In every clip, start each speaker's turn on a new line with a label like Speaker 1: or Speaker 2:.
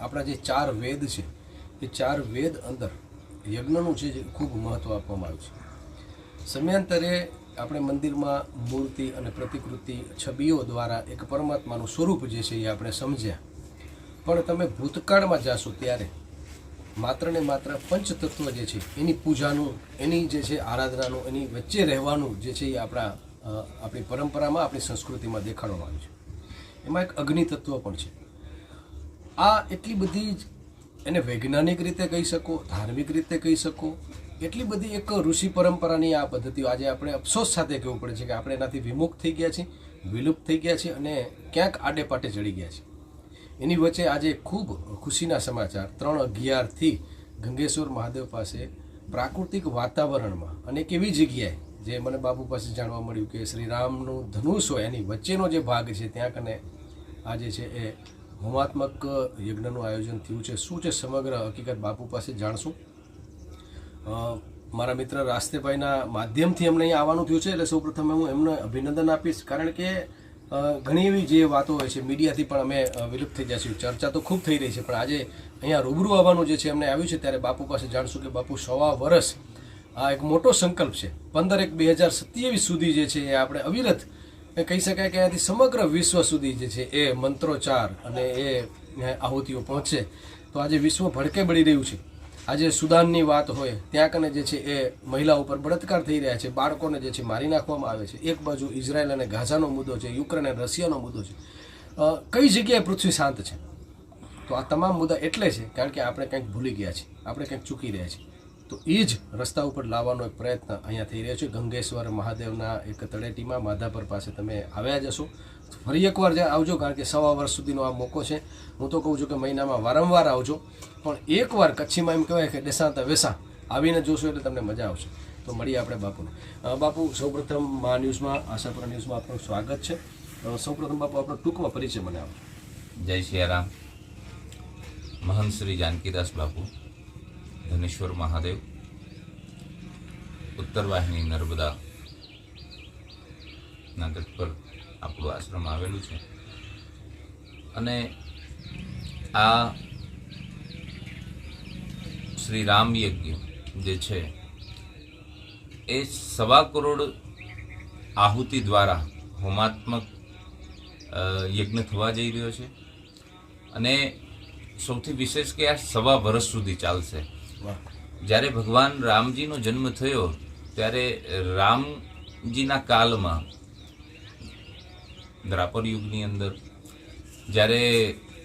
Speaker 1: આપણા જે 4 વેદ છે એ 4 વેદ અંદર યજ્ઞનું છે જે ખૂબ મહત્ત્વ આપવામાં આવ્યું છે. સમયાંતરે આપણે મંદિરમાં મૂર્તિ અને પ્રતિકૃતિ છબીઓ દ્વારા એક પરમાત્માનું સ્વરૂપ જે છે એ આપણે સમજ્યા, પણ તમે ભૂતકાળમાં જાશો ત્યારે માત્ર ને માત્ર પંચતત્વ જે છે એની પૂજાનું, એની જે છે આરાધનાનું, એની વચ્ચે રહેવાનું જે છે એ આપણી પરંપરામાં, આપણી સંસ્કૃતિમાં દેખાડવામાં આવ્યું છે. એમાં એક અગ્નિ તત્વ પણ છે. આ એટલી બધી જ એને વૈજ્ઞાનિક રીતે કહી શકો, ધાર્મિક રીતે કહી શકો, એટલી બધી એક ઋષિ પરંપરાની આ પદ્ધતિઓ આજે આપણે અફસોસ સાથે કહેવું પડે છે કે આપણે એનાથી વિમુખ થઈ ગયા છીએ, વિલુપ્ત થઈ ગયા છીએ અને ક્યાંક આડે પાટે ચડી ગયા છીએ. એની વચ્ચે આજે ખૂબ ખુશીના સમાચાર 3/11થી ગંગેશ્વર મહાદેવ પાસે પ્રાકૃતિક વાતાવરણમાં અને એક એવી જગ્યાએ જે મને બાપુ પાસે જાણવા મળ્યું કે શ્રી રામનું ધનુષ હોય એની વચ્ચેનો જે ભાગ છે ત્યાં કને આ જે છે એ હોમાત્મક યજ્ઞનું આયોજન થયું છે. શું છે સમગ્ર હકીકત બાપુ પાસે જાણશું. મારા મિત્ર રાસ્તેભાઈના માધ્યમથી અમને અહીંયા આવવાનું થયું છે, એટલે સૌપ્રથમ હું એમને અભિનંદન આપીશ, કારણ કે ઘણી એવી જે વાતો હોય છે મીડિયાથી પણ અમે વિલુપ્ત થઈ જઈશું. ચર્ચા તો ખૂબ થઈ રહી છે, પણ આજે અહીંયા રૂબરૂ આવવાનું જે છે અમને આવ્યું છે ત્યારે બાપુ પાસે જાણશું કે બાપુ 1.25 વર્ષ આ એક મોટો સંકલ્પ છે. 15/1/2027 સુધી જે છે એ આપણે અવિરત કહી શકાય કે અહીંયાથી સમગ્ર વિશ્વ સુધી જે છે એ મંત્રોચ્ચાર અને એ આહુતિઓ પહોંચે. તો આજે વિશ્વ ભડકે બળી રહ્યું છે. આજે સુદાનની વાત હોય ત્યાં કને જે છે એ મહિલા ઉપર બળાત્કાર થઈ રહ્યા છે, બાળકોને જે છે મારી નાખવામાં આવે છે. એક બાજુ ઇઝરાયલ અને ગાઝાનો મુદ્દો છે, યુક્રેન અને રશિયાનો મુદ્દો છે. કઈ જગ્યાએ પૃથ્વી શાંત છે? તો આ તમામ મુદ્દા એટલે છે કારણ કે આપણે કંઈક ભૂલી ગયા છીએ, આપણે કંઈક ચૂકી રહ્યા છીએ. તો એ જ રસ્તા ઉપર લાવવાનો એક પ્રયત્ન અહીંયા થઈ રહ્યો છે. ગંગેશ્વર મહાદેવના એક તળેટીમાં માધાપર પાસે તમે આવ્યા જશો. ફરી એકવાર આવજો, કારણ કે 1.25 વર્ષ સુધીનો આ મોકો છે. હું તો કહું છું કે મહિનામાં વારંવાર આવજો, પણ એકવાર કચ્છીમાં એમ કહેવાય કે ડેસાતા વેસા આવીને જોશો એટલે તમને મજા આવશે. તો મળીએ આપણે બાપુને. બાપુ, સૌપ્રથમ મા ન્યૂઝમાં, આશાપુરા ન્યૂઝમાં આપનું સ્વાગત છે. સૌપ્રથમ બાપુ આપણો ટૂંકમાં પરિચય મને આપો.
Speaker 2: જય સિયારામ. મહંત શ્રી જાનકીદાસ બાપુ, ધનેશ્વર મહાદેવ, ઉત્તર વાહિની નર્મદા ના તટ પર આપણું આશ્રમ આવેલું છે. અને આ શ્રી રામ યજ્ઞ જે છે એ 1.25 કરોડ આહુતિ દ્વારા હોમાત્મક યજ્ઞ થવા જઈ રહ્યો છે. અને સૌથી વિશેષ કે આ 1.25 વર્ષ સુધી ચાલશે. જ્યારે ભગવાન રામજીનો જન્મ થયો ત્યારે રામજીના કાલમાં દ્રાપર યુગની અંદર જ્યારે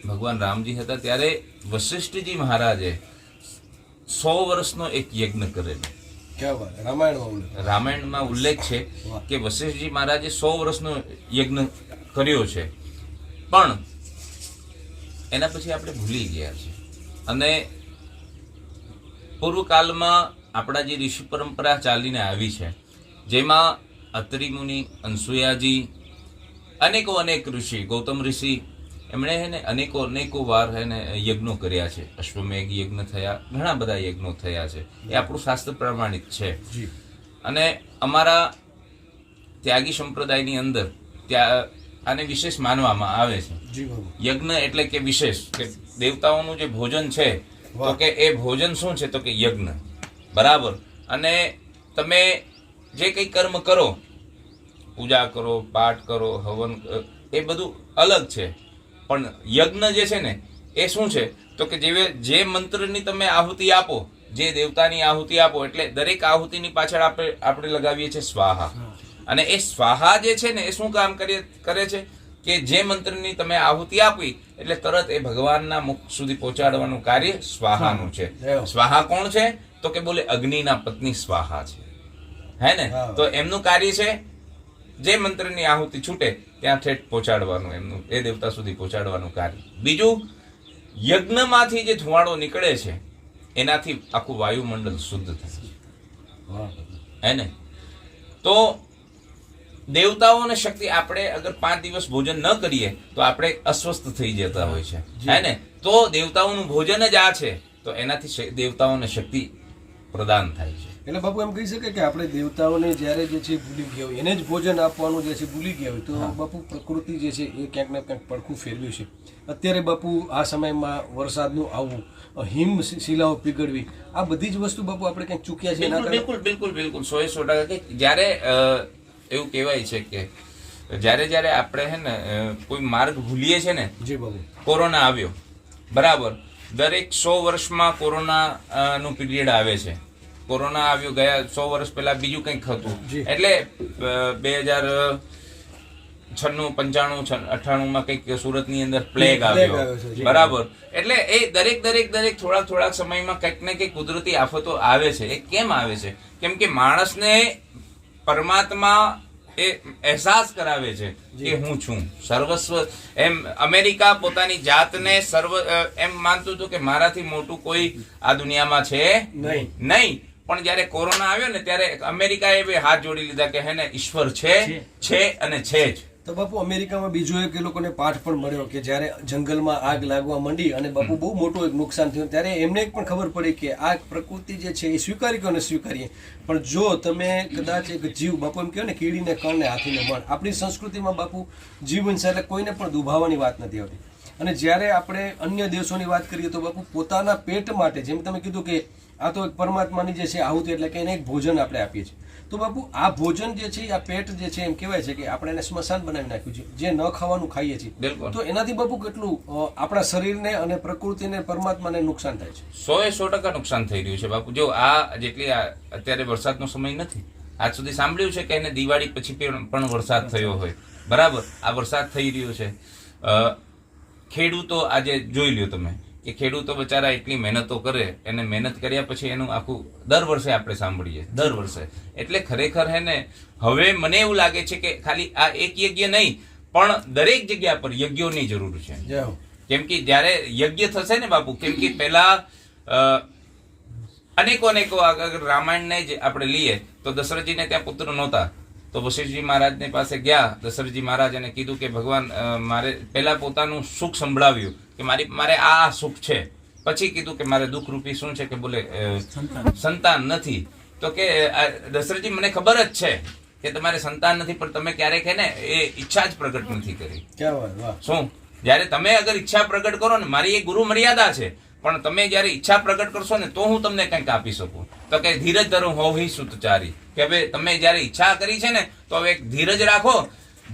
Speaker 2: ભગવાન રામજી હતા ત્યારે વશિષ્ઠજી મહારાજે 100 વર્ષનો એક યજ્ઞ કરેલો. રામાયણમાં ઉલ્લેખ છે કે વશિષ્ઠજી મહારાજે 100 વર્ષનો યજ્ઞ કર્યો છે, પણ એના પછી આપણે ભૂલી ગયા છે. અને પૂર્વકાળમાં આપણા જે ઋષિ પરંપરા ચાલીને આવી છે, જેમાં અત્રિ મુનિ, અનસુયાજી, અનેક ઋષિ, ગૌતમ ઋષિ, એમણે અનેકો વાર યજ્ઞો કર્યા છે. અશ્વમેઘ યજ્ઞ થયા, ઘણા બધા યજ્ઞો થયા છે. એ આપણું શાસ્ત્ર પ્રમાણિત છે. અને અમારા ત્યાગી સંપ્રદાયની અંદર આને વિશેષ માનવામાં આવે છે. યજ્ઞ એટલે કે વિશેષ, કે દેવતાઓનું જે ભોજન છે, તો કે એ ભોજન શું છે? તો કે યજ્ઞ. બરાબર. અને તમે જે કંઈ કર્મ કરો, પૂજા કરો, પાઠ કરો, હવન, એ બધું અલગ છે. પણ યજ્ઞ જે છે ને એ શું છે? તો કે જે મંત્રની તમે આહુતિ આપો, જે દેવતાની આહુતિ આપો, એટલે દરેક આહુતિની પાછળ આપણે લગાવીએ છીએ સ્વાહા. અને એ સ્વાહા જે છે ને એ શું કામ કરે છે? કે જે મંત્રની તમે આહુતિ આપી એટલે તરત એ ભગવાનના મુખ સુધી પહોંચાડવાનું કાર્ય સ્વાહાનું છે. સ્વાહા કોણ છે? તો કે બોલે અગ્નિના પત્ની સ્વાહા છે, હે ને? તો એમનું કાર્ય છે જે મંત્રની આહુતિ છૂટે ત્યાં ઠેઠ પહોંચાડવાનું, એમનું એ દેવતા સુધી પહોંચાડવાનું કાર્ય. બીજું, યજ્ઞમાંથી જે ધુમાડો નીકળે છે એનાથી આખું વાયુમંડળ શુદ્ધ થાય છે, હે ને? તો દેવતાઓને શક્તિ, આપણે અગર 5 દિવસ ભોજન ન કરીએ તો આપણે અસ્વસ્થ થઈ જતા હોય છે, હે ને? તો દેવતાઓનું ભોજન જ આ છે, તો એનાથી દેવતાઓને શક્તિ પ્રદાન થાય છે.
Speaker 1: એટલે બાપુ એમ કહી શકે કે આપણે દેવતાઓને જ્યારે જે છે ભૂલી ગયા હોય એને જ ભોજન આપવાનું જે છે ભૂલી ગયા હોય તો બાપુ પ્રકૃતિ જે છે એ ક્યાંક ને ક્યાંક પડખું ફેરવ્યું છે. અત્યારે બાપુ આ સમયમાં વરસાદનું આવવું, હિમ શિલાઓ પીગળવી, આ બધી જ વસ્તુ બાપુ આપણે ક્યાંક ચૂક્યા છે એના કારણે.
Speaker 2: બિલકુલ 100% કે જ્યારે એવું કહેવાય છે કે જ્યારે આપણે હે ને કોઈ માર્ગ ભૂલીએ છે ને,
Speaker 1: જી બાપુ,
Speaker 2: કોરોના આવ્યો બરાબર, દરેક 100 વર્ષમાં કોરોના નું પીરિયડ આવે છે. કોરોના આવ્યો, ગયા 100 વર્ષ પહેલા બીજું કંઈક હતું, એટલે 2096, 95, 98 માં કંઈક સુરતની અંદર પ્લેગ આવ્યો બરાબર. એટલે એ દરેક થોડાક સમયમાં કંઈક ને કંઈક કુદરતી આફતો આવે છે. એ કેમ આવે છે? કેમ કે માણસને પરમાત્મા એ અહેસાસ કરાવે છે કે હું છું સર્વસ્વ. એમ અમેરિકા પોતાની જાતને એમ માનતું હતું કે મારાથી મોટું કોઈ આ દુનિયામાં છે નહીં. પણ જયારે કોરોના આવ્યો ને ત્યારે અમેરિકાએ બે હાથ જોડી લીધા કે હે ને ઈશ્વર છે અને છે જ.
Speaker 1: તો બાપુ અમેરિકામાં બીજો એક એ લોકોને પાઠ પણ મળ્યો કે જ્યારે જંગલમાં આગ લાગવા માંડી અને બાપુ બહુ મોટું એક નુકસાન થયું ત્યારે એમને પણ ખબર પડી કે આ પ્રકૃતિ જે છે એ સ્વીકારી કે ન સ્વીકારીએ, પણ જો તમે કદાચ એક જીવ, બાપુ એમ કહો ને કીડીને કણ ને હાથીને મણ, આપણી સંસ્કૃતિમાં બાપુ જીવન એટલે કોઈને પણ દુભાવવાની વાત નથી આવતી. અને જ્યારે આપણે અન્ય દેશોની વાત કરીએ તો બાપુ પોતાના પેટ માટે, જેમ તમે કીધું કે આ તો એક પરમાત્માની જે છે આહુતિ, એટલે કે એને એક ભોજન આપણે આપીએ છીએ. તો બાપુ આ ભોજન જે છે આ પેટ જે છે એમ કહેવાય છે કે આપણે એને સ્મશાન બનાવી નાખ્યું છે, જે ન ખાવાનું ખાઈએ છીએ. તો એનાથી બાપુ કેટલું આપણા શરીરને અને પ્રકૃતિને, પરમાત્માને નુકસાન થાય છે?
Speaker 2: 100% નુકસાન થઈ રહ્યું છે બાપુ. જો આ જેટલી અત્યારે વરસાદનો સમય નથી, આજ સુધી સાંભળ્યું છે કે એને દિવાળી પછી પણ વરસાદ થયો હોય બરાબર. આ વરસાદ થઈ રહ્યો છે. ખેડૂતો આજે જોઈ લ્યો તમે કે ખેડૂતો બચારા એટલી મહેનતો કરે, એને મહેનત કર્યા પછી એનું આખું દર વર્ષે આપણે સાંભળીએ, દર વર્ષે. એટલે ખરેખર હે ને હવે મને એવું લાગે છે કે ખાલી આ એક યજ્ઞ નહીં પણ દરેક જગ્યા પર યજ્ઞોની જરૂર છે. કેમ કે જ્યારે યજ્ઞ થશે ને બાપુ, કેમ કે પહેલા અનેકો અગર રામાયણને જ આપણે લઈએ તો દશરથજીને ત્યાં પુત્ર નહોતા, તો વશિષ્ઠજી મહારાજની પાસે ગયા. દશરથજી મહારાજ એને કીધું કે ભગવાન મારે પહેલા પોતાનું સુખ સંભળાવ્યું કે મારે આ સુખ છે, પછી કીધું કે મારે દુઃખ રૂપી શું છે, કે બોલે સંતાન નથી. તો કે દશરથજી મને ખબર જ છે કે તમારે સંતાન નથી, પણ તમે ક્યારેક હે ને એ ઈચ્છા જ પ્રગટ નથી કરી. શું? જયારે તમે અગર ઈચ્છા પ્રગટ કરો ને, મારી એક ગુરુ મર્યાદા છે, પણ તમે જયારે ઈચ્છા પ્રગટ કરશો ને તો હું તમને કંઈક આપી શકું. તો કે ધીરજ ધરો હોવી સુતચારી, કે હવે તમે જયારે ઈચ્છા કરી છે ને તો હવે ધીરજ રાખો.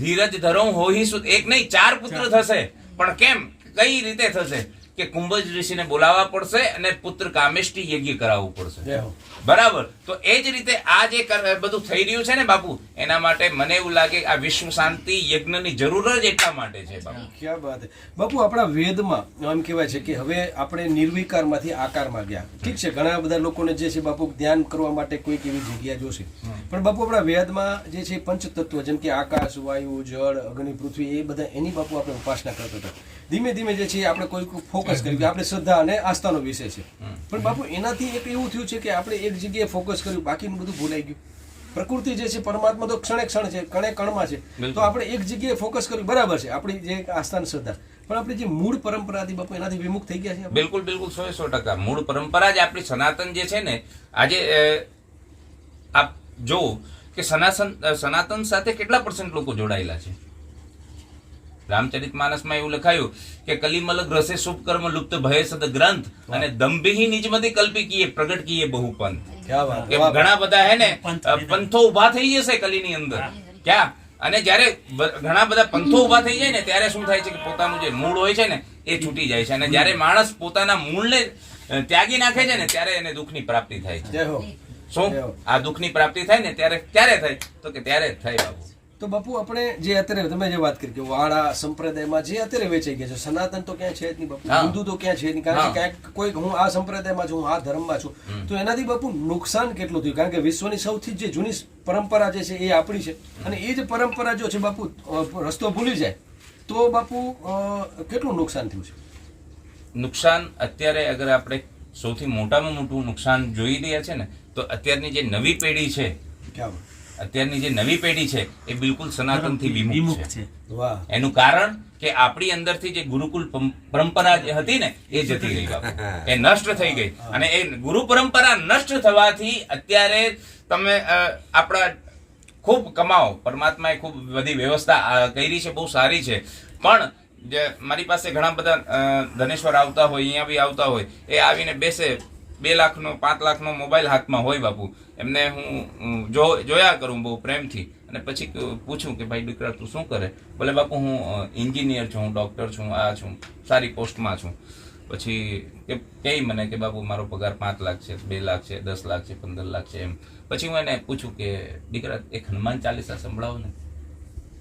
Speaker 2: ધીરજ ધરો હોવી સુત, એક નહીં 4 પુત્ર થશે. પણ કેમ, કઈ રીતે થશે? કે કુંભજ ઋષિને બોલાવવા પડશે અને પુત્ર કામેષ્ટી યજ્ઞ કરાવવું પડશે બરાબર. તો એ જ રીતે આ જે બધું થઈ રહ્યું છે ને બાપુ, એના માટે મને એવું લાગે આ વિશ્વ શાંતિ યજ્ઞની જરૂર જ એટલા માટે છે બાપુ.
Speaker 1: ક્યાં વાત છે બાપુ. આપણા વેદમાં એમ કહેવાય છે કે હવે આપણે નિર્વિકારમાંથી આકારમાં ગયા. ઠીક છે, ઘણા બધા લોકોને જે છે બાપુ ધ્યાન કરવા માટે કોઈક એવી જગ્યા જોશે, પણ બાપુ આપણા વેદમાં જે છે પંચતત્વ, જેમ કે આકાશ, વાયુ, જળ, અગ્નિ, પૃથ્વી, એ બધા એની બાપુ આપણે ઉપાસના કરતા હતા. ધીમે ધીમે જે છે આપણે કોઈ ફોકસ કર્યું કે આપણે શ્રદ્ધા અને આસ્થાનો વિષય છે, પણ બાપુ એનાથી એક એવું થયું છે કે આપણે એક જગ્યાએ ફોકસ કર્યું, બાકીનું બધું ભૂલાઈ ગયું. પ્રકૃતિ જે છે, પરમાત્મા તો ક્ષણે ક્ષણ છે, કણે કણમાં છે, તો આપણે એક જગ્યાએ ફોકસ કર્યું બરાબર છે, આપણી જે આસ્થાની શ્રદ્ધા, પણ આપણી જે મૂળ પરંપરા હતી બાપુ એનાથી વિમુખ થઈ ગયા છે.
Speaker 2: બિલકુલ 100% મૂળ પરંપરા જ આપણી સનાતન જે છે ને. આજે આપ જો કે સનાતન સાથે કેટલા % લોકો જોડાયેલા છે. રામચરિતમાનસમાં એવું લખાયું કે કલિમલગ રસે શુભ કર્મ લુપ્ત ભય સદ ગ્રંથ અને દંભી નિજમતી કલ્પી કીએ પ્રગટ કીએ બહુ પંથ. કે ઘણા બધા હે ને પંથો ઉભા થઈ જશે કલીની અંદર. ક્યાં? અને જ્યારે ઘણા બધા પંથો ઉભા થઈ જાય ને ત્યારે શું થાય છે કે પોતાનું જે મૂળ હોય છે ને એ છૂટી જાય છે. અને જ્યારે માણસ પોતાના મૂળને ત્યાગી નાખે છે ને ત્યારે એને દુઃખની પ્રાપ્તિ થાય છે. શું આ દુઃખની પ્રાપ્તિ થાય ને ત્યારે ક્યારે થાય? તો કે ત્યારે જ થાય બાબુ.
Speaker 1: તો બાપુ આપણે જે અત્યારે તમે જે વાત કરી કે વાળા સંપ્રદાયમાં જે અત્યારે વેચાઈ ગયા છે, સનાતન તો ક્યાં છે જ નહીં બાપુ, હિન્દુ તો ક્યાં છે જ નહીં. કારણ કે ક્યાંક કોઈ હું આ સંપ્રદાયમાં છું, હું આ ધર્મમાં છું, તો એનાથી બાપુ નુકસાન કેટલું થયું? કારણ કે વિશ્વની સૌથી જે જૂની પરંપરા જે છે એ આપણી છે, અને એ જ પરંપરા જો છે બાપુ રસ્તો ભૂલી જાય તો બાપુ કેટલું નુકસાન થયું છે?
Speaker 2: નુકસાન અત્યારે અગર આપણે સૌથી મોટામાં મોટું નુકસાન જોઈ રહ્યા છે ને તો અત્યારની જે નવી પેઢી છે અત્યારની જે નવી પેઢી છે એ બિલકુલ સનાતનથી વિમુખ છે.
Speaker 1: વાહ.
Speaker 2: એનું કારણ કે આપણી અંદરથી જે ગુરુકુલ પરંપરા જે હતી ને એ જતી રહી બાપુ, એ નષ્ટ થઈ ગઈ. અને એ ગુરુ પરંપરા નષ્ટ થવાથી અત્યારે તમે આપણા ખૂબ કમાઓ, પરમાત્માએ ખૂબ બધી વ્યવસ્થા કરી છે, બહુ સારી છે. પણ જે મારી પાસે ઘણા બધા ધનેશ્વર આવતા હોય, અહીંયા બી આવતા હોય, એ આવીને બેસે, 2 લાખનો 5 લાખનો મોબાઈલ હાથમાં હોય બાપુ. એમને હું જોયા કરું બહુ પ્રેમથી, અને પછી પૂછું કે ભાઈ દીકરા તું શું કરે? બોલે બાપુ હું એન્જિનિયર છું, હું ડોક્ટર છું, આ છું, સારી પોસ્ટમાં છું. પછી કહે મને કે બાપુ મારો પગાર 5 લાખ છે, 2 લાખ છે, 10 લાખ છે, 15 લાખ છે એમ. પછી હું એને પૂછું કે દીકરા એક હનુમાન ચાલીસા સંભળાવો ને.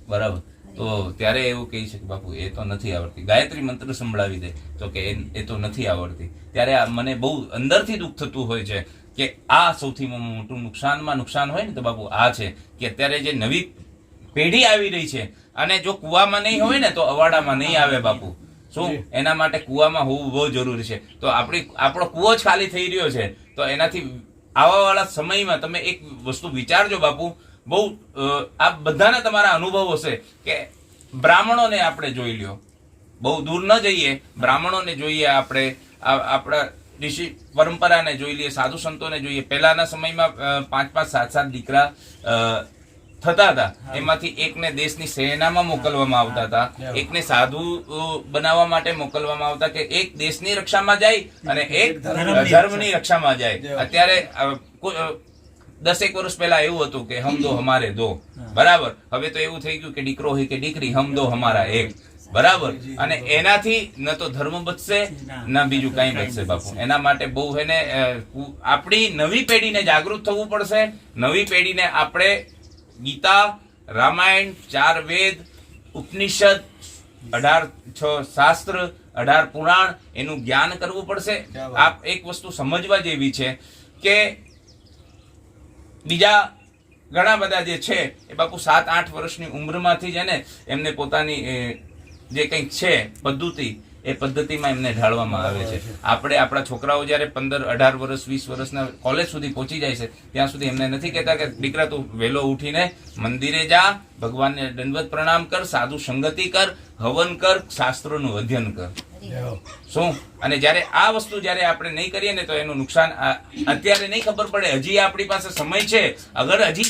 Speaker 2: બરાબર, તો ત્યારે એવું કહે છે કે બાપુ એ તો નથી આવડતી. ગાયત્રી મંત્ર સંભળાવી દે તો કે એ તો નથી આવડતી. ત્યારે મને બહુ અંદરથી દુઃખ થતું હોય છે કે આ સૌથી મોટું નુકસાન હોય ને તો બાપુ આ છે કે અત્યારે જે નવી પેઢી આવી રહી છે, અને જો કુવામાં નહીં હોય ને તો અવાડામાં નહીં આવે બાપુ. શું એના માટે કુવામાં હોવું બહુ જરૂરી છે. તો આપણો કુવો જ ખાલી થઈ રહ્યો છે, તો એનાથી આવાવાળા સમયમાં તમે એક વસ્તુ વિચારજો બાપુ. બહુ આ બધાના તમારા અનુભવ હશે કે બ્રાહ્મણોને આપણે જોઈ લ્યો, બહુ દૂર ન જઈએ, બ્રાહ્મણોને જોઈએ, આપણે આપણા ઋષિ પરંપરાને જોઈ લઈએ, સાધુ સંતોને જોઈએ. પહેલાના સમયમાં 5-5, 7-7 દીકરા થતા હતા. એમાંથી એકને દેશની સેનામાં મોકલવામાં આવતા હતા, એકને સાધુ બનાવવા માટે મોકલવામાં આવતા કે એક દેશની રક્ષામાં જાય અને એક ધર્મની રક્ષામાં જાય. અત્યારે 10 વર્ષ પહેલા એવું હતું કે હમ દો હમારે દો. બરાબર, હવે તો એવું થઈ ગયું કે દીકરો હોય કે દીકરી, હમ દો હમારા એક. બરાબર, અને એનાથી ન તો ધર્મ બચશે ન બીજું કઈ બચશે બાપુ. એના માટે બહુ એને આપણી નવી પેઢીને જાગૃત થવું પડશે. નવી પેઢીને આપણે ગીતા, રામાયણ, 4 વેદ, ઉપનિષદ, 18 શાસ્ત્ર, 18 પુરાણ, એનું જ્ઞાન કરવું પડશે. આપ એક વસ્તુ સમજવા જેવી છે કે બીજા ઘણા બધા જે છે એ બાપુ 7-8 વર્ષની ઉંમરમાંથી જ એને એમને પોતાની જે કંઈક છે પદ્ધતિ, એ પદ્ધતિમાં એમને ઢાળવામાં આવે છે. આપણે આપણા છોકરાઓ જયારે 15, 18 વર્ષ, 20 વર્ષના કોલેજ સુધી પહોંચી જાય છે, ત્યાં સુધી એમને નથી કહેતા કે દીકરા તું વહેલો ઉઠીને મંદિરે જા, ભગવાનને દંડવત પ્રણામ કર, સાધુ સંગતિ કર, હવન કર, શાસ્ત્રોનું અધ્યયન કર. શું? અને જયારે આ વસ્તુ જયારે આપણે નહીં કરીએ ને તો એનું નુકસાન અત્યારે નહીં ખબર પડે. હજી આપણી પાસે સમય છે. અગર હજી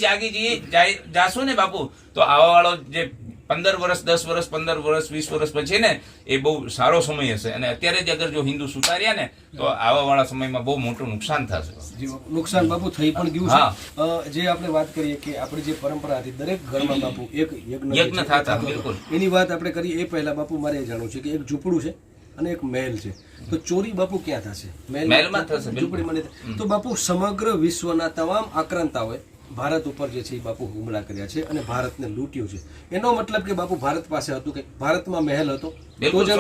Speaker 2: જાશું ને બાપુ તો આવા વાળો જે 15 વર્ષ, 10 વર્ષ, 15 વર્ષ, 20 વર્ષ પછી ને એ બહુ સારો સમય હશે. અને અત્યારે જ અગર જો હિન્દુ સુતાર્યા ને તો આવા વાળા સમયમાં બહુ મોટું નુકસાન થશે.
Speaker 1: નુકસાન બાપુ થઈ પણ ગયું છે. જે આપણે વાત કરીએ કે આપણી જે પરંપરા હતી, દરેક ઘરમાં બાપુ એક યજ્ઞ થતા, બિલકુલ એની વાત આપણે કરીએ એ પહેલા બાપુ મારે એ જાણવું છે કે એક ઝૂંપડું છે અને એક મહેલ છે, તો ચોરી બાપુ ક્યાં થશે?
Speaker 2: મહેલમાં થશે,
Speaker 1: ઝૂંપડીમાં. તો બાપુ સમગ્ર વિશ્વના તમામ આક્રાંતાઓએ ભારત ઉપર જે છે એ બાપુ હુમલા કર્યા છે અને ભારતને લૂંટ્યું છે. એનો મતલબ કે બાપુ ભારત પાસે હતું કે ભારતમાં મહેલ હતો તો જ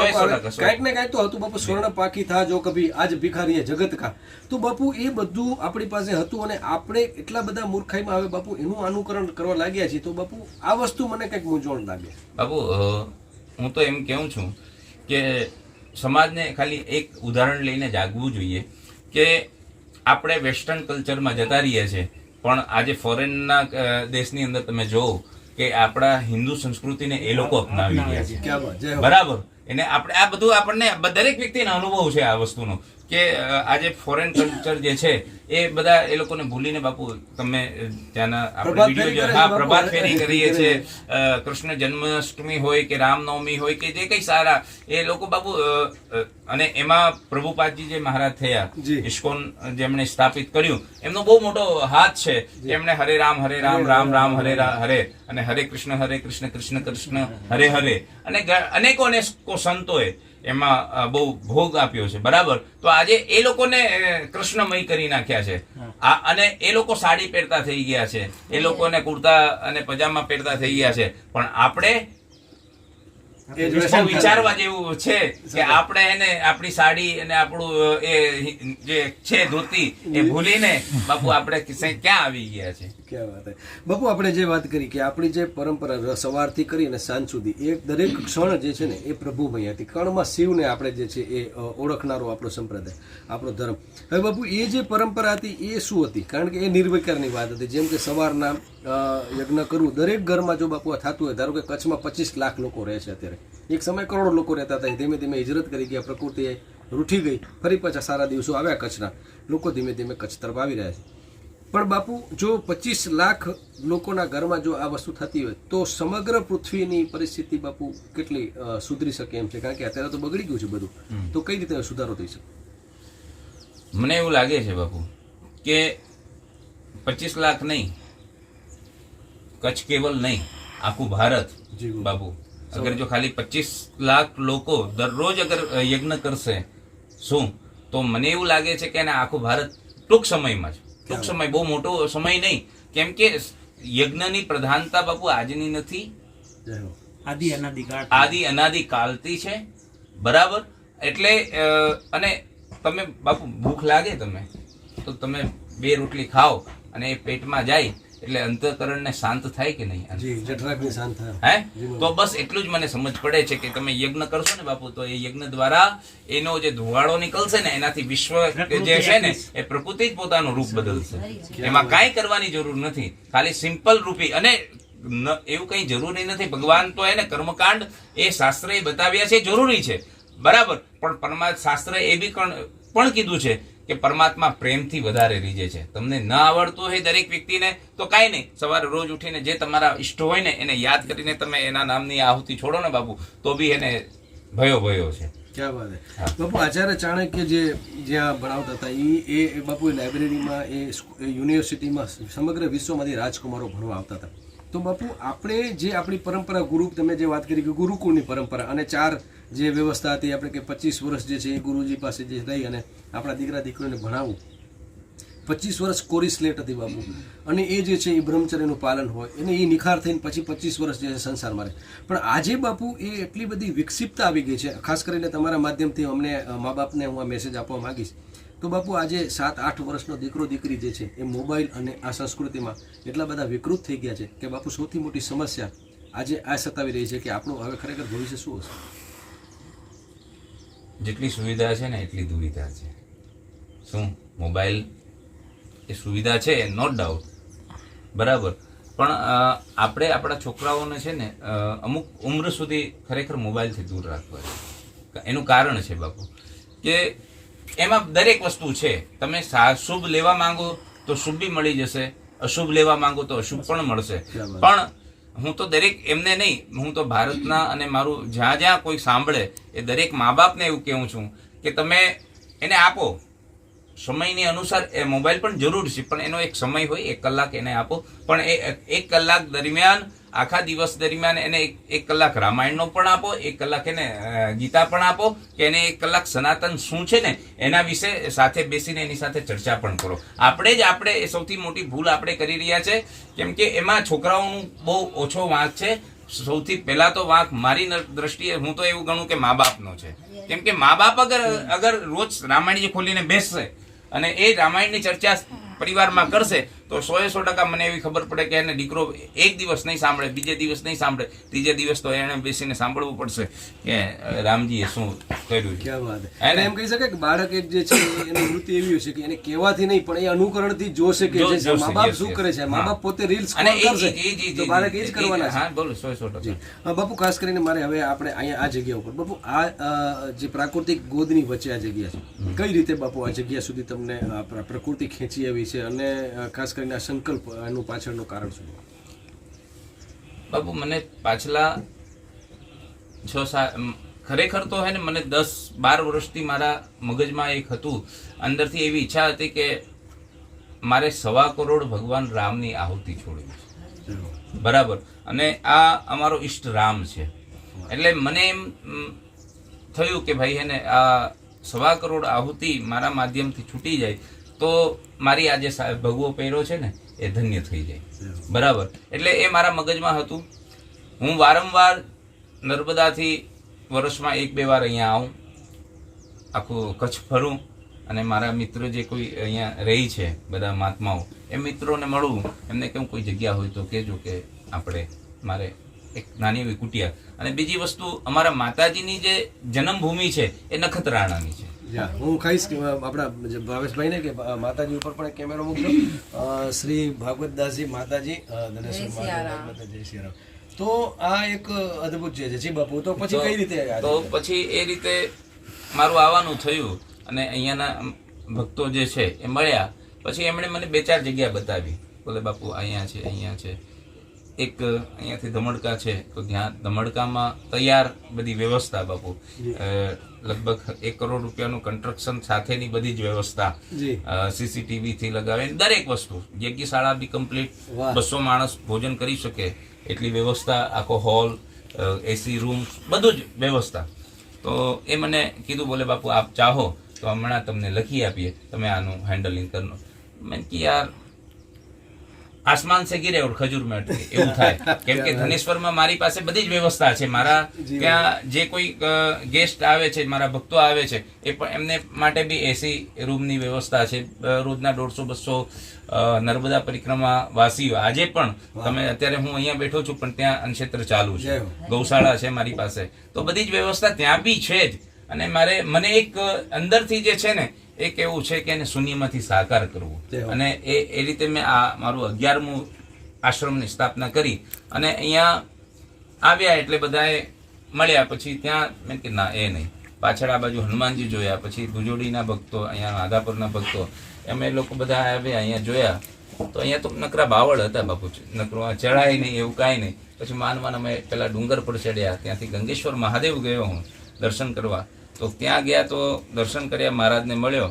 Speaker 1: કાંઈક ને કાંઈક તો હતું બાપુ. સ્વર્ણ પાકી થા જો કભી આજ ભિખારી જગત કા. તો બાપુ એ બધું આપણી પાસે હતું અને આપણે એટલા બધા મૂર્ખાઈમાં આવે બાપુ એનું અનુકરણ કરવા લાગ્યા છીએ. તો બાપુ આ વસ્તુ મને કંઈક મૂંઝવણ લાગે
Speaker 2: બાપુ. હું તો એમ કહું છું કે સમાજને ખાલી એક ઉદાહરણ લઈને જાગવું જોઈએ કે આપણે વેસ્ટર્ન કલ્ચરમાં જતા રહીએ છીએ, પણ આજે ફોરેનના દેશની અંદર તમે જોવો કે આપણા હિન્દુ સંસ્કૃતિને એ લોકો અપનાવી રહ્યા છે. બરાબર, એને આપણે આ બધું આપણને દરેક વ્યક્તિને અનુભવ છે આ વસ્તુનો કે આજે ફોરેન કલ્ચર જે છે એ બધા એ લોકોને ભૂલીને બાપુ તમે ત્યાંના આપણે વિડીયો પ્રભાત ફેરી કરીએ છીએ, કૃષ્ણ જન્માષ્ટમી હોય કે રામનવમી હોય કે જે કઈ સારા એ લોકો બાપુ. અને એમાં પ્રભુપાદજી જે મહારાજ થયા, ઇસ્કોન જેમણે સ્થાપિત કર્યું, એમનો બહુ મોટો હાથ છે. એમણે હરે રામ, રામ રામ, હરે હરે, અને હરે કૃષ્ણ, કૃષ્ણ કૃષ્ણ, હરે હરે, અને અનેકો સંતોએ એમાં બહુ ભોગ આપ્યો છે. બરાબર, તો આજે એ લોકોને કૃષ્ણમય કરી નાખ્યા છે. અને એ લોકો સાડી પહેરતા થઈ ગયા છે, એ લોકોને કુર્તા અને પજામા પહેરતા થઈ ગયા છે. પણ આપણે વિચારવા જેવું છે કે આપણે એને આપણી સાડી અને આપણું એ જે છે ધોતી એ ભૂલીને બાપુ આપણે ક્યાં આવી ગયા છે.
Speaker 1: ક્યાં વાત હે બાપુ, આપણે જે વાત કરી કે આપણી જે પરંપરા સવારથી કરી અને સાંજ સુધી એ દરેક ક્ષણ જે છે ને એ પ્રભુમય હતી. કણમાં શિવને આપણે જે છે એ ઓળખનારો આપણો સંપ્રદાય, આપણો ધર્મ. હવે બાપુ એ જે પરંપરા હતી એ શું હતી? કારણ કે એ નિર્વિકારની વાત હતી. જેમ કે સવારના યજ્ઞ કરવું દરેક ઘરમાં જો બાપુ આ થતું હોય, ધારો કે કચ્છમાં 25 લાખ લોકો રહે છે અત્યારે, એક સમય કરોડો લોકો રહેતા હતા, ધીમે ધીમે હિજરત કરી ગયા, પ્રકૃતિએ રૂઠી ગઈ, ફરી પાછા સારા દિવસો આવ્યા કચ્છના, લોકો ધીમે ધીમે કચ્છ તરફ આવી રહ્યા છે. પણ બાપુ જો 25 લાખ લોકોના ઘરમાં જો આ વસ્તુ થતી હોય તો સમગ્ર પૃથ્વીની પરિસ્થિતિ બાપુ કેટલી સુધરી શકે એમ છે? કારણ કે અત્યારે તો બગડી ગયું છે બધું, તો કઈ રીતે સુધારો થઈ શકે?
Speaker 2: મને એવું લાગે છે બાપુ કે 25 લાખ નહીં, કચ્છ કેવલ નહીં, આખું ભારત બાપુ, અગર જો ખાલી 25 લાખ લોકો દરરોજ અગર યજ્ઞ કરશે શું, તો મને એવું લાગે છે કે આખું ભારત ટૂંક સમયમાં જ, ટૂંક સમય, બહુ મોટો સમય નહીં, કેમ કે યજ્ઞની પ્રધાનતા બાપુ આજની નથી, આદિ અનાદિ કાલથી છે, બરાબર. એટલે અને તમે બાપુ ભૂખ લાગે તમે તો તમે 2 રોટલી ખાઓ અને એ પેટમાં જાય એટલે અંતઃકરણને શાંત થાય કે નહીં? હે? તો બસ એટલું જ મને સમજ પડે છે કે તમે યજ્ઞ કરશો ને બાપુ, તો એ યજ્ઞ દ્વારા એનો જે ધુવાળો નીકળશે ને એનાથી વિશ્વ જે છે ને એ પ્રકૃતિ જ પોતાનું રૂપ બદલશે. એમાં કાંઈ કરવાની જરૂર નથી, ખાલી સિમ્પલ રૂપી. અને એવું કઈ જરૂરી નથી, ભગવાન તો એને કર્મકાંડ એ શાસ્ત્રએ બતાવ્યા છે, જરૂરી છે, બરાબર. પણ પરમાત્મા શાસ્ત્રએ એ બી પણ કીધું છે કે પરમાત્મા પ્રેમથી વધારે રીઝે છે. તમને ન આવડતું હોય દરેક વ્યક્તિને તો કાંઈ નહીં, સવારે રોજ ઉઠીને જે તમારા ઈષ્ટ હોય ને એને યાદ કરીને તમે એના નામની આહુતિ છોડો ને બાપુ, તો બી એને ભયો છે.
Speaker 1: ક્યાં વાત હે બાપુ. આચાર્ય ચાણક્ય જ્યાં ભણાવતા હતા એ બાપુ એ લાઇબ્રેરીમાં, એ યુનિવર્સિટીમાં સમગ્ર વિશ્વમાંથી રાજકુમારો ભણવા આવતા હતા. તો બાપુ આપણે જે આપણી પરંપરા ગુરુ, તમે જે વાત કરી કે ગુરુકુળની પરંપરા અને 4 જે વ્યવસ્થા હતી આપણે કે 25 વર્ષ જે છે એ ગુરુજી પાસે જે રહી અને આપણા દીકરા દીકરીઓને ભણાવવું, 25 વર્ષ કોરી સ્લેટ હતી બાપુ. અને એ જે છે એ બ્રહ્મચર્યનું પાલન હોય એને એ નિખાર થઈને પછી 25 વર્ષ જે છે સંસારમાં રહે. પણ આજે બાપુ એ એટલી બધી વિકસિતતા આવી ગઈ છે, ખાસ કરીને તમારા માધ્યમથી અમને મા બાપને હું આ મેસેજ આપવા માંગીશ. તો બાપુ આજે 7-8 વર્ષનો દીકરો દીકરી જે છે એ મોબાઈલ અને આ સંસ્કૃતિમાં એટલા બધા વિકૃત થઈ ગયા છે કે બાપુ સૌથી મોટી સમસ્યા આજે આ સતાવી રહી છે કે આપણું હવે ખરેખર ભવિષ્ય શું હશે?
Speaker 2: જેટલી સુવિધા છે ને એટલી દુવિધા છે. શું મોબાઈલ એ સુવિધા છે, નોટ ડાઉટ, બરાબર. પણ આપણે આપણા છોકરાઓને છે ને અમુક ઉંમર સુધી ખરેખર મોબાઈલથી દૂર રાખવા છે. એનું કારણ છે બાપુ કે એમાં દરેક વસ્તુ છે. તમે શુભ લેવા માંગો તો શુભ બી મળી જશે, અશુભ લેવા માંગો તો અશુભ પણ મળશે. પણ હું તો દરેક એમને નહીં, હું તો ભારતના અને મારું જ્યાં જ્યાં કોઈ સાંભળે એ દરેક મા બાપને એવું કહેવું છું કે તમે એને આપો સમયની અનુસાર. એ મોબાઈલ પણ જરૂર છે, પણ એનો એક સમય હોય, 1 કલાક એને આપો. પણ એ 1 કલાક દરમિયાન, આખા દિવસ દરમિયાન એને 1 કલાક રામાયણનો પણ આપો, 1 કલાક એને ગીતા પણ આપો, કે એને 1 કલાક સનાતન શું છે ને એના વિશે સાથે બેસીને એની સાથે ચર્ચા પણ કરો. આપણે સૌથી મોટી ભૂલ આપણે કરી રહ્યા છે, કેમ કે એમાં છોકરાઓનું બહુ ઓછો વાંક છે. સૌથી પહેલા તો વાંક મારી દ્રષ્ટિએ હું તો એવું ગણું કે મા બાપનો છે. કેમ કે મા બાપ અગર રોજ રામાયણ ખોલીને બેસશે અને એ રામાયણની ચર્ચા પરિવારમાં કરશે તો 100% મને એવી ખબર પડે કે એને દીકરો 1 દિવસ નહીં સાંભળે, બીજે દિવસ નહીં સાંભળે, ત્રીજે દિવસ તો એને બેસીને સાંભળવું પડશે કે રામજીએ શું કર્યું.
Speaker 1: ક્યાં વાત હે. એમ કહી શકાય કે બાળક એક જે છે એની વૃત્તિ એવી હશે કે એને કહેવાથી નહીં પણ એ અનુકરણથી જોશે કે જે મા બાપ શું કરે છે. મા બાપ પોતે રીલ્સ કરશે તો બાળક એ જ કરવાના છે.
Speaker 2: હા બોલો 100%.
Speaker 1: બાપુ ખાસ કરીને મારે હવે આપણે અહીંયા આ જગ્યા ઉપર બાપુ આ જે પ્રાકૃતિક ગોદની વચ્ચે આ જગ્યા છે, કઈ રીતે બાપુ આ જગ્યા સુધી તમને પ્રકૃતિ ખેંચી આવી છે અને ખાસ કરીને આ સંકલ્પ એનું પાછળનું કારણ શું?
Speaker 2: બાપુ મને પાછલા 6-7 ખરેખર તો હે ને મને 10-12 વર્ષથી મારા મગજમાં એક હતું, અંદરથી એવી ઈચ્છા હતી કે મારે 1.25 કરોડ ભગવાન રામની આહુતિ છોડવી છે, બરાબર. અને આ અમારો ઈષ્ટ રામ છે. એટલે મને એમ થયું કે ભાઈ હે ને આ 1.25 કરોડ આહુતિ મારા માધ્યમથી છૂટી જાય તો મારી આ જે ભગવો પહેર્યો છે ને એ ધન્ય થઈ જાય, બરાબર. એટલે એ મારા મગજમાં હતું. હું વારંવાર નર્મદાથી વર્ષમાં 1-2 વાર અહીંયા આવું, આખું કચ્છ ફરું, અને મારા મિત્ર જે કોઈ અહીંયા રહી છે બધા મહાત્માઓ એ મિત્રોને મળું, એમને કેવું કોઈ જગ્યા હોય તો કહેજો કે મારે એક નાની એવી કુટિયા. અને બીજી વસ્તુ, અમારા માતાજીની જે જન્મભૂમિ છે એ નખત્રાણાની છે.
Speaker 1: હું કહીશ કે આપણા ભાવેશભાઈને કે માતાજી ઉપર પણ એક કેમેરો મૂકજો. શ્રી ભાગવતદાસજી માતાજી ધનેશ્વર મહાદેવ, જય શ્રી રામ. તો આ એક અદ્ભુત છે જી બાપુ. તો પછી કઈ રીતે?
Speaker 2: તો પછી એ રીતે મારું આવવાનું થયું અને અહીંયાના ભક્તો જે છે એ મળ્યા. પછી એમણે મને 2-4 જગ્યા બતાવી. બોલે બાપુ અહીંયા છે, અહીંયા છે, એક અહીંયાથી ધમડકા છે, તો ત્યાં ધમડકામાં તૈયાર બધી વ્યવસ્થા બાપુ, લગભગ 1 કરોડ રૂપિયાનું કન્સ્ટ્રક્શન સાથેની બધી જ વ્યવસ્થા, CCTV થી લગાવીને દરેક વસ્તુ, યજ્ઞશાળા બી કમ્પ્લીટ, 200 માણસ ભોજન કરી શકે એટલી વ્યવસ્થા, આખો હોલ, AC રૂમ, બધું જ વ્યવસ્થા. તો એ મને કીધું, બોલે બાપુ આપ ચાહો તો હમણાં તમને લખી આપીએ, તમે આનું હેન્ડલિંગ કરનો. મેં કે યાર આસમાન સે ગિરે ઓર ખજૂર મેં અટકે, એવું થાય. કેમ કે ધનેશ્વરમાં મારી પાસે બધી જ વ્યવસ્થા છે. મારા ત્યાં જે કોઈ ગેસ્ટ આવે છે, મારા ભક્તો આવે છે, એ પણ એમને માટે બી AC રૂમની વ્યવસ્થા છે. રોજના 150-200 નર્મદા પરિક્રમા વાસીઓ, આજે પણ તમે અત્યારે હું અહીંયા બેઠો છું પણ ત્યાં અન્નક્ષેત્ર ચાલુ છે, ગૌશાળા છે મારી પાસે. તો બધી જ વ્યવસ્થા ત્યાં બી છે જ. અને મને એક અંદરથી જે છે ને એક એવું છે કે એને શૂન્યમાંથી સાકાર કરવું. અને એ રીતે મેં આ મારું 11મું આશ્રમની સ્થાપના કરી. અને અહીંયા આવ્યા એટલે બધાએ મળ્યા. પછી ત્યાં મેં કે ના, એ નહીં. પાછળ આ બાજુ હનુમાનજી જોયા, પછી ભુજોડીના ભક્તો, અહીંયા આધાપુરના ભક્તો, અમે લોકો બધા આવ્યા, અહીંયા જોયા. તો અહીંયા તો નકરા બાવળ હતા બાપુ, નકરું ચડાય નહીં એવું કાંઈ નહીં. પછી માનવાના અમે પેલા ડુંગર પર ચડ્યા. ત્યાંથી ગંગેશ્વર મહાદેવ ગયો હું દર્શન કરવા. તો ત્યાં ગયા તો દર્શન કર્યા, મહારાજને મળ્યો.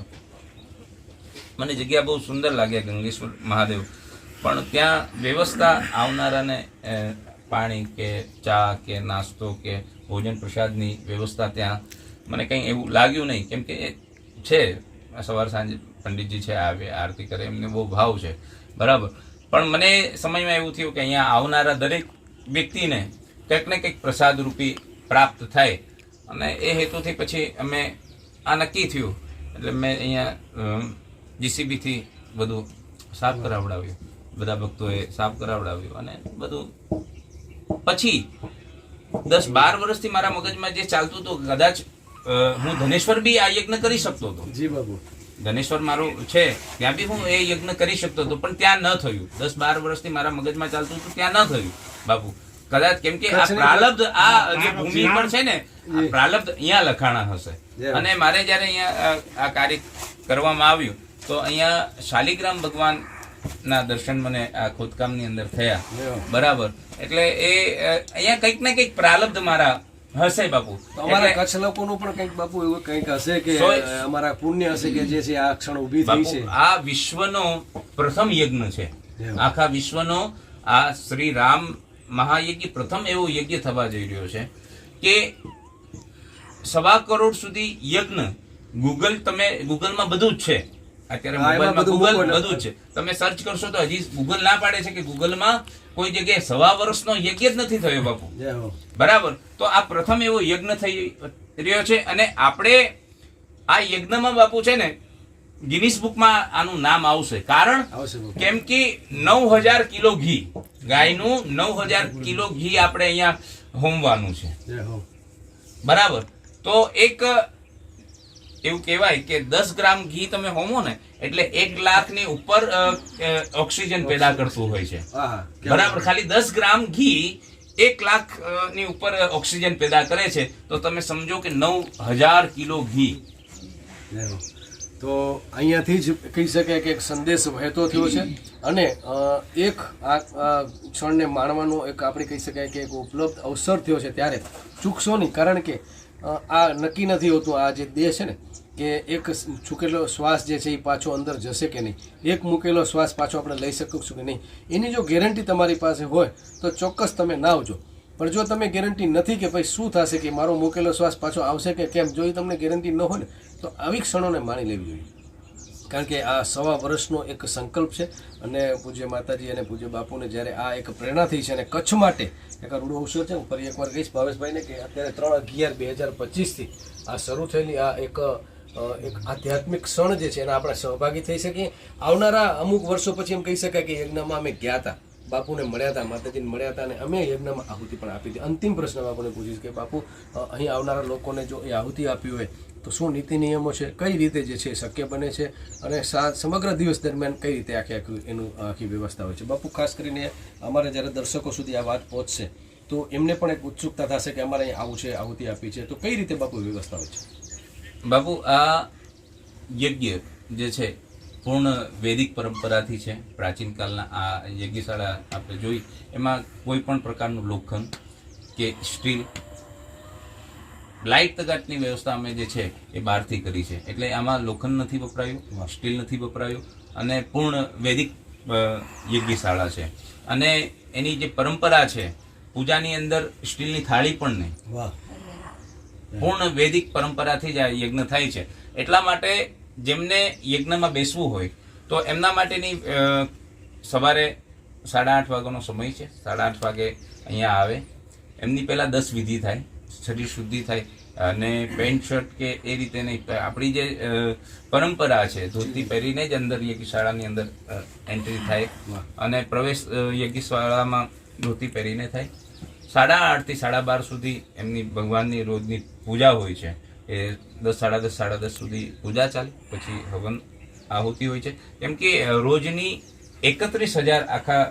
Speaker 2: મને જગ્યા બહુ સુંદર લાગ્યા ગંગેશ્વર મહાદેવ. પણ ત્યાં વ્યવસ્થા આવનારાને પાણી કે ચા કે નાસ્તો કે ભોજન પ્રસાદની વ્યવસ્થા ત્યાં મને કંઈ એવું લાગ્યું નહીં. કેમ કે એ છે સવાર સાંજે પંડિતજી છે આવે, આરતી કરે, એમને બહુ ભાવ છે, બરાબર. પણ મને સમયમાં એવું થયું કે અહીંયા આવનારા દરેક વ્યક્તિને કંઈક ને કંઈક પ્રસાદ રૂપી પ્રાપ્ત થાય. અને એ હેતુથી પછી અમે આ નક્કી થયું. એટલે મેં અહીંયા JCB થી બધું સાફ કરાવડાવ્યું, બધા ભક્તોએ સાફ કરાવડાવ્યું. અને બધું પછી 10-12 વર્ષથી મારા મગજમાં જે ચાલતું હતું, કદાચ હું ધનેશ્વર બી આ યજ્ઞ કરી શકતો હતો.
Speaker 1: જી બાબુ,
Speaker 2: ધનેશ્વર મારું છે ત્યાં બી હું એ યજ્ઞ કરી શકતો હતો, પણ ત્યાં ન થયું. 10-12 વર્ષથી મારા મગજમાં ચાલતું હતું, ત્યાં ન થયું બાપુ. કદાચ કેમ કે આ પ્રાલબ્ધ, આ જે ભૂમિ પર છે ને, આ પ્રાલબ્ધ અહીંયા લખાણા હશે. અને મારે જયારે અહીંયા આ કાર્ય કરવામાં આવ્યું તો અહીંયા શાલિગ્રામ ભગવાન ના દર્શન મને આ ખોદકામની અંદર થયા, બરાબર. એટલે એ અહીંયા કંઈક ને કંઈક પ્રાલબ્ધ મારા હશે બાપુ.
Speaker 1: અમારા કચ્છ લોકોનું પણ કંઈક બાપુ એવું કંઈક હશે કે અમારા પુણ્ય હશે કે જે છે આ ક્ષણ ઊભી થઈ છે.
Speaker 2: આ વિશ્વનો પ્રથમ યજ્ઞ છે, આખા વિશ્વનો આ શ્રી રામ મહાયજ્ઞ પ્રથમ એવો યજ્ઞ થવા જઈ રહ્યો છે કે 1.25 કરોડ સુધી યજ્ઞ. ગૂગલમાં બધું જ છે અત્યારે, મોબાઈલમાં ગૂગલ બધું જ છે. તમે સર્ચ કરશો તો હજી ગૂગલ ના પાડે છે કે ગૂગલમાં કોઈ જગ્યાએ 1.25 વર્ષનો યજ્ઞ જ નથી થયો બાપુ, બરાબર. તો આ પ્રથમ એવો યજ્ઞ થઈ રહ્યો છે. અને આપણે આ યજ્ઞમાં બાપુ છે ને ગિનિસ બુકમાં આનું નામ આવશે. કારણ કેમ કે 9000 કિલો ઘી, ગાયનું 9000 કિલો ઘી આપણે અહીંયા હોમવાનું છે, બરાબર. તો એક એવું કહેવાય કે 10 ગ્રામ ઘી તમે હોમો ને એટલે 1 લાખની ઉપર ઓક્સિજન પેદા કરતું હોય છે, બરાબર. ખાલી 10 ગ્રામ ઘી 1 લાખની ઉપર ઓક્સિજન પેદા કરે છે. તો તમે સમજો કે 9000 કિલો ઘી.
Speaker 1: તો અહીંયાથી જ કહી શકાય કે એક સંદેશ વહેતો થયો છે. અને એક આ ક્ષણને માણવાનો એક આપણે કહી શકાય કે એક ઉપલબ્ધ અવસર થયો છે. ત્યારે ચૂકશો નહીં, કારણ કે આ નક્કી નથી હોતું આ જે દેહ છે ને કે એક ચૂકેલો શ્વાસ જે છે એ પાછો અંદર જશે કે નહીં, એક મૂકેલો શ્વાસ પાછો આપણે લઈ શકીશું કે નહીં, એની જો ગેરંટી તમારી પાસે હોય તો ચોક્કસ તમે ના આવજો. પણ જો તમે ગેરંટી નથી કે ભાઈ શું થશે, કે મારો મૂકેલો શ્વાસ પાછો આવશે કે કેમ, જો એ તમને ગેરંટી ન હોય ને તો આવી ક્ષણોને માણી લેવી જોઈએ. કારણ કે આ 1.25 વર્ષનો એક સંકલ્પ છે. અને પૂજ્ય માતાજી અને પૂજ્ય બાપુને જ્યારે આ એક પ્રેરણા થઈ છે અને કચ્છ માટે એક રૂડો અવસર છે. હું ફરી એકવાર કહીશ ભાવેશભાઈને કે અત્યારે 3/11/2025 આ શરૂ થયેલી આ એક એક આધ્યાત્મિક ક્ષણ જે છે એના આપણે સહભાગી થઈ શકીએ. આવનારા અમુક વર્ષો પછી એમ કહી શકાય કે યજ્ઞમાં અમે ગયા હતા, બાપુને મળ્યા હતા, માતાજીને મળ્યા હતા અને અમે યજ્ઞમાં આહુતિ પણ આપી હતી. અંતિમ પ્રશ્ન બાપુને પૂછીશ કે બાપુ અહીં આવનારા લોકોને જો એ આહુતિ આપી હોય તો શું નીતિ નિયમો છે, કઈ રીતે જે છે શક્ય બને છે અને સમગ્ર દિવસ દરમિયાન કઈ રીતે આખી વ્યવસ્થા હોય છે. બાપુ ખાસ કરીને અમારે જ્યારે દર્શકો સુધી આ વાત પહોંચશે તો એમને પણ એક ઉત્સુકતા થશે કે અમારે અહીં આવું છે, આહુતિ આપી છે, તો કઈ રીતે બાપુ વ્યવસ્થા હોય છે?
Speaker 2: બાપુ આ યજ્ઞ જે છે પૂર્ણ વૈદિક પરંપરાથી છે. પ્રાચીન કાળના આ યજ્ઞશાળા આપણે જોઈ એમાં કોઈ પણ પ્રકારનું લોખંડ કે સ્ટીલ, લાઇટ તગાટની વ્યવસ્થા અમે જે છે એ બહારથી કરી છે. એટલે આમાં લોખંડ નથી વપરાયું, સ્ટીલ નથી વપરાયું અને પૂર્ણ વૈદિક યજ્ઞશાળા છે. અને એની જે પરંપરા છે, પૂજાની અંદર સ્ટીલની થાળી પણ નહીં, પૂર્ણ વૈદિક પરંપરાથી જ આ યજ્ઞ થાય છે. એટલા માટે જેમને યજ્ઞમાં બેસવું હોય તો એમના માટેની સવારે 8:30 વાગ્યાનો સમય છે. 8:30 વાગે અહીંયા આવે. એમની પહેલા 10 વિધિ થાય, શરીર શુદ્ધિ થાય અને પેન્ટ શર્ટ કે એ રીતે નહીં. આપણી જે પરંપરા છે ધોતી પહેરીને જ અંદર યજ્ઞશાળાની અંદર એન્ટ્રી થાય અને પ્રવેશ યજ્ઞશાળામાં ધોતી પહેરીને થાય. 8:30 થી 12:30 સુધી એમની ભગવાનની રોજની પૂજા હોય છે. એ 10, 10:30 સુધી પૂજા ચાલે. પછી હવન આહુતિ હોય છે. કેમ કે રોજની 31,000 આખા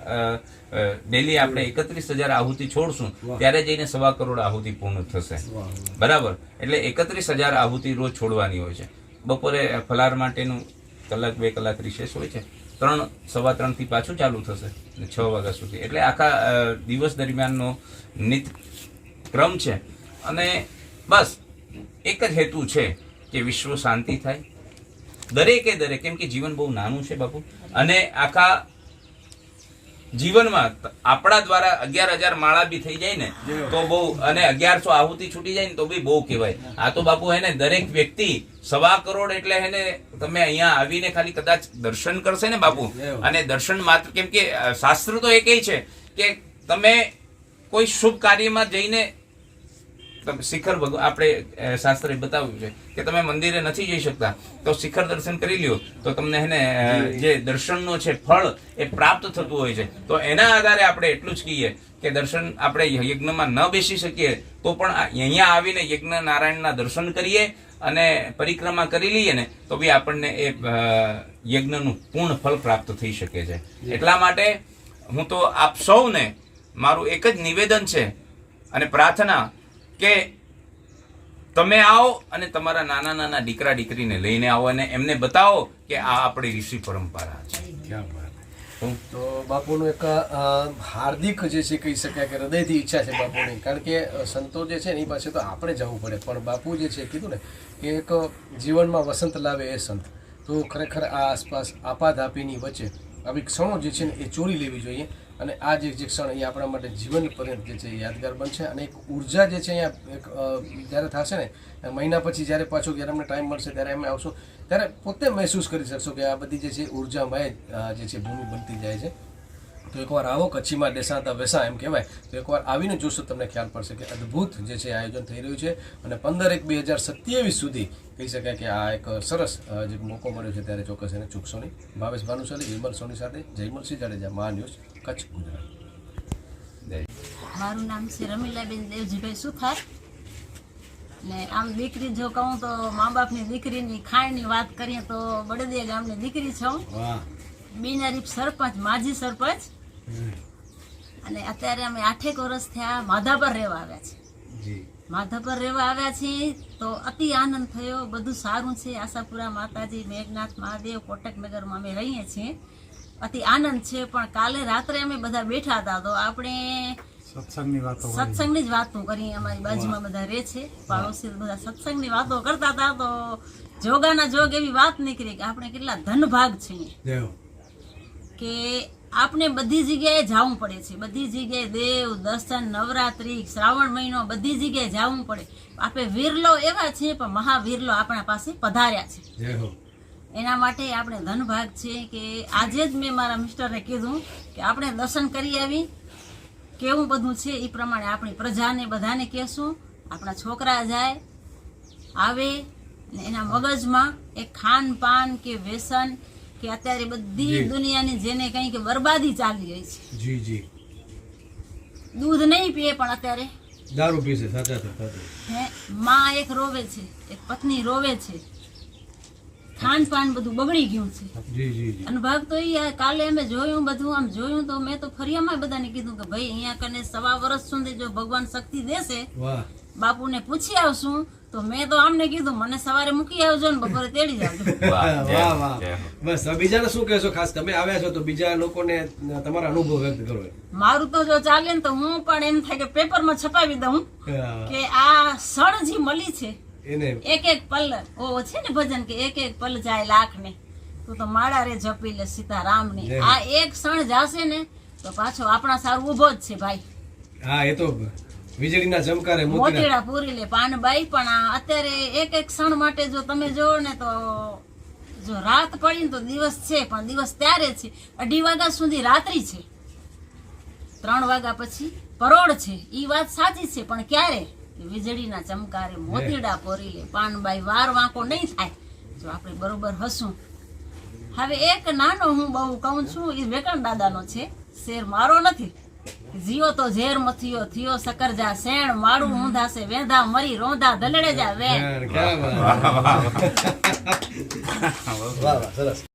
Speaker 2: ડેલી આપણે 31,000 આહુતિ છોડશું ત્યારે જઈને 1.25 કરોડ આહુતિ પૂર્ણ થશે. બરાબર. એટલે 31,000 આહુતિ રોજ છોડવાની હોય છે. બપોરે ફલાર માટેનું 1 2 કલાક રિસેસ હોય છે. 3, 3:15 થી પાછું ચાલુ થશે 6 વાગ્યા સુધી. એટલે આખા દિવસ દરમિયાનનો નિત ક્રમ છે. અને બસ એક જ હેતુ છે કે વિશ્વ શાંતિ થાય. દરેકે દરેક, કેમ કે જીવન બહુ નાનું છે બાપુ, અને આખા જીવનમાં આપણા દ્વારા 11,000 માળા બી થઈ જાય ને તો બહુ, અને 1100 આહુતિ છૂટી જાય ને તો બી બહુ કહેવાય. આ તો બાપુ હે ને દરેક વ્યક્તિ 1.25 કરોડ એટલે હે ને તમે અહીંયા આવીને ખાલી કદાચ દર્શન કરશે ને બાપુ, અને દર્શન માત્ર, કેમ કે શાસ્ત્ર તો એ કહે છે કે તમે કોઈ શુભ કાર્યમાં જઈને શિખર આપણે શાસ્ત્રે બતાવ્યું છે કે તમે મંદિરે નથી જઈ શકતા તો શિખર દર્શન કરી લ્યો તો તમને એને જે દર્શનનો છે ફળ એ પ્રાપ્ત થતું હોય છે. તો એના આધારે આપણે એટલું જ કહીએ કે દર્શન આપણે યજ્ઞમાં ન બેસી શકીએ તો પણ અહીંયા આવીને યજ્ઞ નારાયણના દર્શન કરીએ અને પરિક્રમા કરી લઈએ ને તો બી આપણને એ યજ્ઞનું પૂર્ણ ફળ પ્રાપ્ત થઈ શકે છે. એટલા માટે હું તો આપ સૌને મારું એક જ નિવેદન છે અને પ્રાર્થના કે તમે આવો અને તમારા નાના નાના દીકરા દીકરીને લઈને આવો અને એમને બતાવો કે આ આપણી ઋષિ પરંપરા છે.
Speaker 1: તો બાપુનું એક હાર્દિક જે છે કહી શકાય કે હૃદયથી ઈચ્છા છે બાપુની, કારણ કે સંતો જે છે એની પાસે તો આપણે જવું પડે, પણ બાપુ જે છે કીધું ને કે એક જીવનમાં વસંત લાવે એ સંત. તો ખરેખર આ આસપાસ આપાધાપીની વચ્ચે આવી ક્ષણો જે છે ને એ ચોરી લેવી જોઈએ. અને આ જે ક્ષણ અહીંયા આપણા માટે જીવન પર્યંત જે છે યાદગાર બનશે. અને એક ઉર્જા જે છે અહીંયા એક જ્યારે થશે ને મહિના પછી જ્યારે પાછું જ્યારે અમને ટાઈમ મળશે ત્યારે અમે આવશું ત્યારે પોતે મહેસૂસ કરી શકશો કે આ બધી જે છે ઉર્જામય જે છે ભૂમિ બનતી જાય છે. તો એકવાર આવો કચ્છીમાં દેસાતા વેસા એમ કહેવાય, તો એકવાર આવીને જોશો તમને ખ્યાલ પડશે કે અદ્ભુત જે છે આયોજન થઈ રહ્યું છે. અને 15/1/2027 સુધી કહી શકાય કે આ એક સરસ જે મોકો મળ્યો છે ત્યારે ચોક્કસ એને ચૂકશો નહીં. ભાવેશ ભાનુશાલી, વિમલ સોની સાથે જયમલસિંહ જાડેજા, મા ન્યૂઝ, કચ્છ, ગુજરાત.
Speaker 3: મારું નામ છે રમીલાબેન દેવજીભાઈ સુથાર. ને આમ દીકરી જો કહું તો મા બાપની દીકરીની ખાણની વાત કરીએ તો બળદિયા ગામની દીકરી છું. બિનારી સરપંચ, માજી સરપંચ. અને અત્યારે અમે 8 વર્ષ થયા માધાપર રહેવા આવ્યા છીએ. માધાપર રહેવા આવ્યા છીએ તો અતિ આનંદ થયો. બધું સારું છે. આશાપુરા માતાજી, મેઘનાથ મહાદેવ, કોટક નગરમાં અમે રહીએ છીએ. અતિ આનંદ છે. પણ કાલે રાત્રે અમે બધા બેઠા હતા તો આપણે સત્સંગની જ વાતો કરી. અમારી બાજુમાં બધા રહે છે પાડોશી, બધા સત્સંગની વાતો કરતા હતા તો જોગાના જોગ એવી વાત નીકળી કે આપણે કેટલા ધનભાગ છીએ કે આપણે બધી જગ્યાએ જવું પડે છે. બધી જગ્યાએ દેવ દર્શન, નવરાત્રી, શ્રાવણ મહિનો, બધી જગ્યાએ જવું પડે. આપણે વીરલો એવા છે પણ મહાવીરલો આપણા પાસે પધાર્યા છે. એના માટે આપણે ધનભાગ છે કે આજે જ મેં મારા મિસ્ટરને કીધું કે આપણે દર્શન કરી આવી, કેવું બધું છે એ પ્રમાણે આપણી પ્રજાને બધાને કહેશું. આપણા છોકરા જાય આવે ને એના મગજમાં એક ખાન પાન કે વ્યસન કે અત્યારે બધી દુનિયાની જેને કંઈ કે બરબાદી ચાલી રહી છે.
Speaker 1: જી જી.
Speaker 3: દૂધ નહીં પીએ પણ અત્યારે
Speaker 1: દારૂ પીશે. સાચા છે, સાચું.
Speaker 3: હે માં એક રોવે છે, એક પત્ની રોવે છે, ખાન પાન બધું બગડી ગયું છે.
Speaker 1: જી જી જી.
Speaker 3: અને ભાગ તો ઈ કાલે અમે જોયું બધું આમ જોયું તો મેં તો ફરિયામાં બધાને કીધું કે ભાઈ અહીંયા કને 1.5 વર્ષ સુધી જો ભગવાન શક્તિ દેશે
Speaker 1: વાહ.
Speaker 3: બાપુને પૂછી આવશું તો મેં તો આમને કીધું મને સવારે મૂકી આવજો ને બપોરે તેડી જાવજો.
Speaker 2: વાહ, જય
Speaker 1: વાહ
Speaker 2: હો,
Speaker 1: વાહ.
Speaker 2: જય હો.
Speaker 1: બસ હવે બીજાને શું કહેશો? ખાસ તમે આવ્યા છો તો બીજા લોકોને તમારા અનુભવ વ્યક્ત કરો.
Speaker 3: મારું તો જો ચાલે ને તો હું પણ એમ થાય કે પેપરમાં છપાવી દઉં કે આ સણ જે મળી છે
Speaker 1: એને
Speaker 3: એક એક પલ ઓ છે ને ભજન કે એક એક પલ જાય લાખ ને તું તો માળા રે જપી લે સીતારામ ને. આ એક ક્ષણ જાશે ને તો પાછો આપણા સારું ઉભો જ છે ભાઈ.
Speaker 1: હા, એ તો વીજળીના ચમકારે મોતીડા.
Speaker 3: મોતીડા પૂરી લે પાનબાઈ. પણ આ અત્યારે એક એક ક્ષણ માટે જો તમે જોવો ને તો જો રાત પડી ને તો દિવસ છે પણ દિવસ ત્યારે છે. 2:30 વાગ્યા સુધી રાત્રિ છે, 3 વાગ્યા પછી પરોળ છે. ઈ વાત સાચી છે પણ ક્યારે? વીજળીના ચમકારે મોતીડા પોરી લે પાનબાઈ. વાર વાંકો નહીં થાય જો આપણે બરોબર હસું. હવે એક નાનો હું બહુ કહું છું, એ વેકણ દાદાનો છે, શેર મારો નથી. જીઓ તો ઝેર મથિયો થયો સકરજા શેણ મારું ઊંધાશે વેંધા મરી રોંધા દલડે જા વેણ.
Speaker 1: ક્યાં વાત. વાહ વાહ, સરસ.